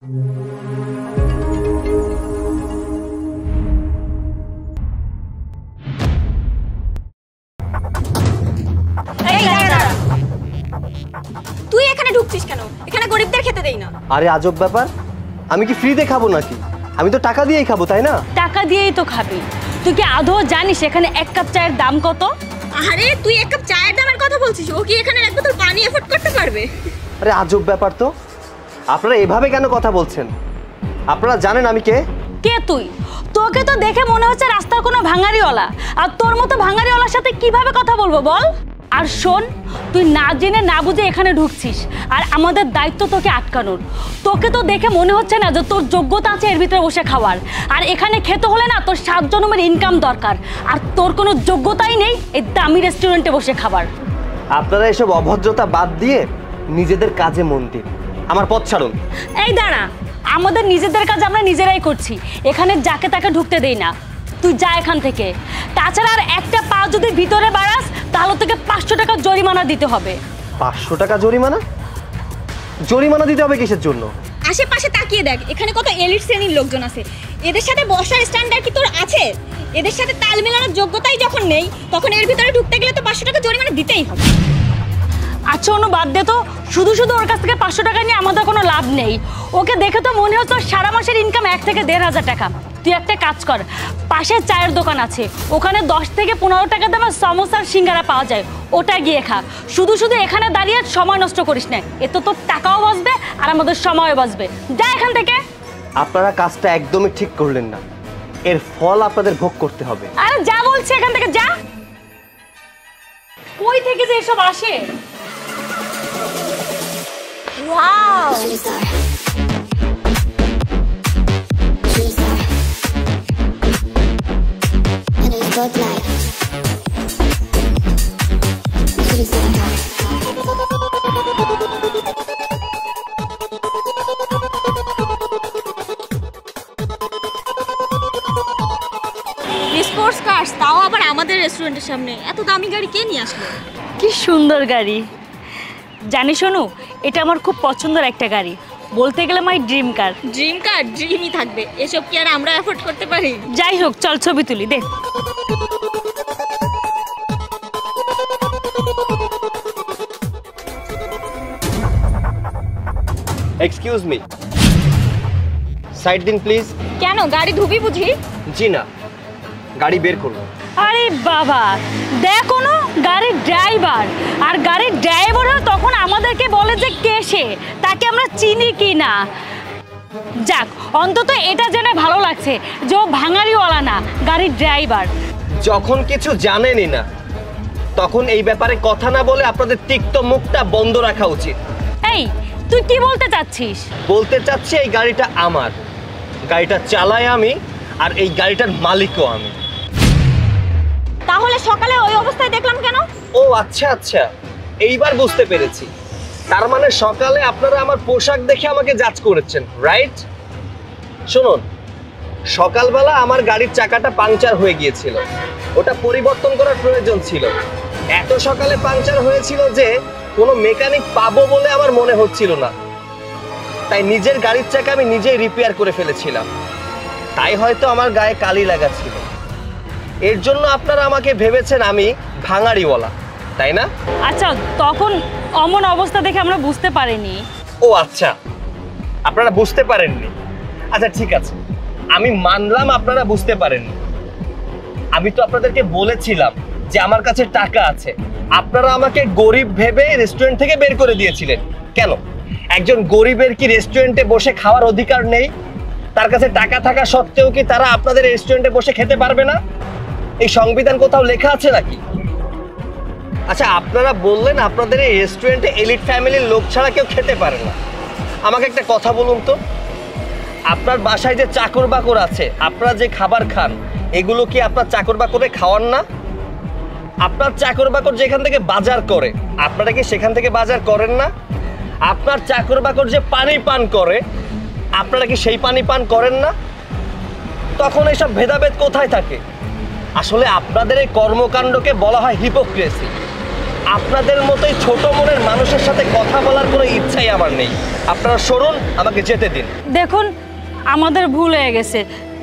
তুই এখানে ঢুকছিস কেন? এখানে গরিবদের খেতে দেই না। আরে আজব ব্যাপার, আমি কি ফ্রিতে খাবো নাকি? আমি তো টাকা দিয়েই খাবো, তাই না? টাকা দিয়েই তো খাবি। তুই কি আদৌ জানিস এখানে এক কাপ চায়ের দাম কত? আরে তুই এক কাপ চায়ের দামের কথা বলছিস, ও কি এখানে এক বোতল পানি এফোর্ড করতে পারবে? আরে আজব ব্যাপার তো, আপনারা এভাবে কেন কথা বলছেন? আপনারা জানেন আমি কে? কে তুই? তোকে তো দেখে মনে হচ্ছে রাস্তার কোনো ভাঙাড়িওয়ালা, আর তোর মতো ভাঙাড়িওয়ালার সাথে কিভাবে কথা বলবো বল? আর শোন, তুই না জেনে না বুঝে এখানে ঢুকছিস, আর আমাদের দায়িত্ব তোকে আটকানোর। তোকে তো দেখে মনে হচ্ছে না যে তোর যোগ্যতা আছে এর ভিতরে বসে খাওয়ার, আর এখানে খেতে হলে না তোর 7 জন্মের ইনকাম দরকার, আর তোর কোনো যোগ্যতাই নেই এই দামি রেস্টুরেন্টে বসে খাবার। আপনারা এসব অভদ্রতা বাদ দিয়ে নিজেদের কাজে মন দিন, আমার পথ ছাড়ুন। এই দাঁড়া, আমাদের নিজেদের কাজ আমরা নিজেরাই করছি, এখানে যাকে তাকে ঢুকতে দেই না। তুই যা এখান থেকে। তাছাড়া আর একটা পা যদি ভিতরে বাড়াস তাহলে তোকে 500 টাকা জরিমানা দিতে হবে। 500 টাকা জরিমানা? জরিমানা দিতে হবে কিসের জন্য? আশেপাশে তাকিয়ে দেখ, এখানে কত এলিট শ্রেণীর লোকজন আছে। এদের সাথে বসার স্ট্যান্ডার্ড কি তোর আছে? এদের সাথে তাল মেলানোর যোগ্যতাই যখন নেই, তখন এর ভিতরে ঢুকতে গেলে তো 500 টাকা জরিমানা দিতেই হবে। আচ্ছা অনু, বাদ দে তো, শুধু শুধু ওর কাছ থেকে 500 টাকা নিয়ে আমাদের কোনো লাভ নেই। ওকে দেখে তো মনে হচ্ছে সারা মাসের ইনকাম 1 থেকে 1,500 টাকা। তুই একটা কাজ কর, পাশে চায়ের দোকান আছে, ওখানে 10 থেকে 15 টাকা দামে সমোসার সিঙ্গারা পাওয়া যায়, ওটা গিয়ে খা। শুধু শুধু এখানে দাঁড়িয়ে সময় নষ্ট করিস না, এতে তোর টাকাও বাঁচবে আর আমাদের সময়ও বাঁচবে। যা এখান থেকে। আপনারা কাজটা একদমই ঠিক করলেন না, এর ফল আপনাদের ভোগ করতে হবে। আরে যা বলছি এখান থেকে যা। কই থেকে যে এসব আসে? ওয়াও, স্পোর্টস কার্স, তাও আবার আমাদের রেস্টুরেন্টের সামনে। এত দামি গাড়ি কে নিয়ে আসলো? কি সুন্দর গাড়ি। জানিস শোনো, এটা আমার খুব পছন্দের একটা গাড়ি, বলতে গেলে মাই ড্রিম কার। ড্রিম কার ড্রিমই থাকবে, এসব কি আর আমরা এফোর্ড করতে পারি? যাই হোক, চল ছবি তুলি দে। এক্সকিউজ মি, সাইড দিন প্লিজ। কেন, গাড়ি ধুবি বুঝি? জি না, গাড়ি বের করুন। আরে বাবা, দেখো না, গাড়ির ড্রাইভার, আর গাড়ির ড্রাইভার তখন আমাদেরকে বলে যে কে সে, তাকে আমরা চিনি কি না। যাক, অন্তত এটা জেনে ভালো লাগছে যে ও ভাঙাড়িওয়ালা না, গাড়ির ড্রাইভার। যখন কিছু জানেনই না, তখন এই ব্যাপারে কথা না বলে আপনাদের তিক্ত মুখটা বন্ধ রাখা উচিত। এই, তুই কি বলতে চাচ্ছিস? বলতে চাচ্ছি এই গাড়িটা আমার, গাড়িটা চালাই আমি, আর এই গাড়িটার মালিকও আমি। তাহলে সকালে ওই অবস্থায় দেখলাম কেন? ও আচ্ছা আচ্ছা, এইবার বুঝতে পেরেছি। তার মানে সকালে আপনারা আমার পোশাক দেখে আমাকে জাজ করেছেন, রাইট? শুনুন, সকালবেলা আমার গাড়ির চাকাটা পাংচার হয়ে গিয়েছিল, ওটা পরিবর্তন করার প্রয়োজন ছিল। এত সকালে পাংচার হয়েছিল যে কোনো মেকানিক পাবো বলে আমার মনে হচ্ছিল না, তাই নিজের গাড়ির চাকা আমি নিজেই রিপেয়ার করে ফেলেছিলাম। তাই হয়তো আমার গায়ে কালি লাগা ছিল, এর জন্য আপনারা আমাকে ভেবেছেন আমি ভাঙাড়িওয়ালা, তাই না? আচ্ছা, তখন অমন অবস্থা দেখে আমরা বুঝতে পারিনি। ও আচ্ছা, আপনারা বুঝতে পারেননি। আচ্ছা ঠিক আছে, আমি মানলাম আপনারা বুঝতে পারেননি। আমি তো আপনাদেরকে বলেছিলাম যে আমার কাছে টাকা আছে, আপনারা আমাকে গরিব ভেবে রেস্টুরেন্ট থেকে বের করে দিয়েছিলেন। কেন, একজন গরিবের কি রেস্টুরেন্টে বসে খাওয়ার অধিকার নেই? তার কাছে টাকা থাকা সত্ত্বেও কি তারা আপনাদের রেস্টুরেন্টে বসে খেতে পারবে না? এই সংবিধান কোথাও লেখা আছে নাকি? আচ্ছা, আপনারা বললেন আপনাদের এই রেস্টুরেন্টে এলিট ফ্যামিলির লোক ছাড়া কেউ খেতে পারে না। আমাকে একটা কথা বলুন তো, আপনার বাসায় যে চাকর বাকর আছে, আপনারা যে খাবার খান, এগুলো কি আপনার চাকর বাকরে খাওয়ান না? আপনার চাকর বাকর যেখান থেকে বাজার করে, আপনারা কি সেখান থেকে বাজার করেন না? আপনার চাকর বাকর যে পানি পান করে, আপনারা কি সেই পানি পান করেন না? তখন এসব ভেদাভেদ কোথায় থাকে? আসলে আপনাদের এই কর্মকাণ্ডকে বলা হয় হিপোক্রেসি। আপনাদের মতোই ছোট মনের মানুষের সাথে কথা বলার কোনো ইচ্ছাই আমার নেই। আপনারা সরুন, আমাকে যেতে দিন। দেখুন আমাদের ভুল হয়ে গেছে,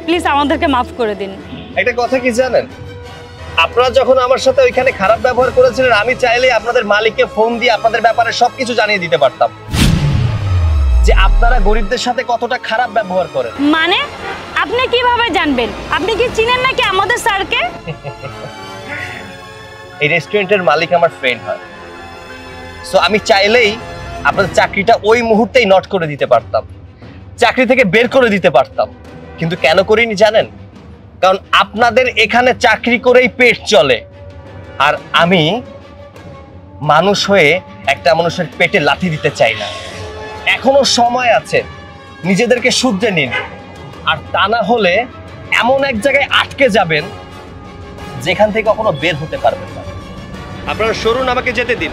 প্লিজ আমাদেরকে মাফ করে দিন। একটা কথা কি জানেন, আপনারা যখন আমার সাথে ওইখানে খারাপ ব্যবহার করেছিলেন, আমি চাইলে আপনাদের মালিককে ফোন দিয়ে আপনাদের ব্যাপারে সবকিছু জানিয়ে দিতে পারতাম, যে আপনারা গরিবদের সাথে কতটা খারাপ ব্যবহার করেন। মানে আপনি কিভাবে জানবেন? আপনি কি চিনেন নাকি আমাদের স্যারকে? এই রেস্টুরেন্টের মালিক আমার ফ্রেন্ড হয়, সো আমি চাইলেই আপনাদের চাকরিটা ওই মুহূর্তেই নট করে দিতে পারতাম, চাকরি থেকে বের করে দিতে পারতাম। কিন্তু কেন করিনি জানেন? কারণ আপনাদের এখানে চাকরি করেই পেট চলে, আর আমি মানুষ হয়ে একটা মানুষের পেটে লাথি দিতে চাই না। এখনো সময় আছে, নিজেদেরকে শুধরে নিন, আর তা না হলে এমন এক জায়গায় আটকে যাবেন যেখান থেকে কখনো বের হতে পারবেন না। আপনারা সরুন, আমাকে যেতে দিন।